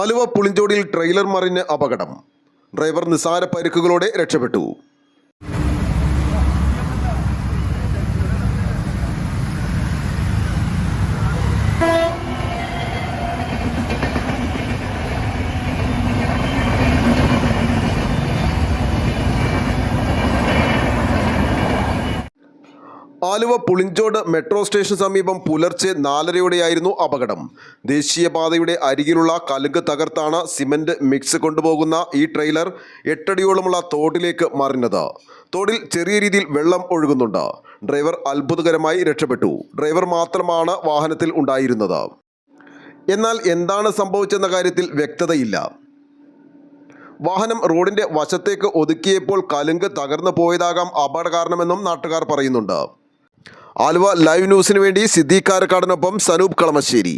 Aluva പുളിഞ്ചോടിൽ trailer മറിഞ്ഞ് അപകടം. Driver നിസ്സാര പരിക്കുകളോടെ രക്ഷപ്പെട്ടു. ആലുവ പുളിഞ്ചോട് മെട്രോ സ്റ്റേഷന് സമീപം പുലർച്ചെ 4:30-യോടെയായിരുന്നു അപകടം. ദേശീയപാതയുടെ അരികിലുള്ള കലുങ്ക് തകർത്താണ് സിമന്റ് മിക്സ് കൊണ്ടുപോകുന്ന ഈ ട്രെയിലർ 8 അടിയോളമുള്ള തോട്ടിലേക്ക് മറിഞ്ഞത്. തോടിൽ ചെറിയ രീതിയിൽ വെള്ളം ഒഴുകുന്നുണ്ട്. ഡ്രൈവർ അത്ഭുതകരമായി രക്ഷപ്പെട്ടു. ഡ്രൈവർ മാത്രമാണ് വാഹനത്തിൽ ഉണ്ടായിരുന്നത്. എന്നാൽ എന്താണ് സംഭവിച്ചെന്ന കാര്യത്തിൽ വ്യക്തതയില്ല. വാഹനം റോഡിന്റെ വശത്തേക്ക് ഒതുക്കിയപ്പോൾ കലുങ്ക് തകർന്നു പോയതാകാം അപകട കാരണമെന്നും നാട്ടുകാർ പറയുന്നുണ്ട്. ആലുവ ലൈവ് ന്യൂസിന് വേണ്ടി സിദ്ദീഖ് കാരക്കാടിനൊപ്പം സനൂപ് കളമശ്ശേരി.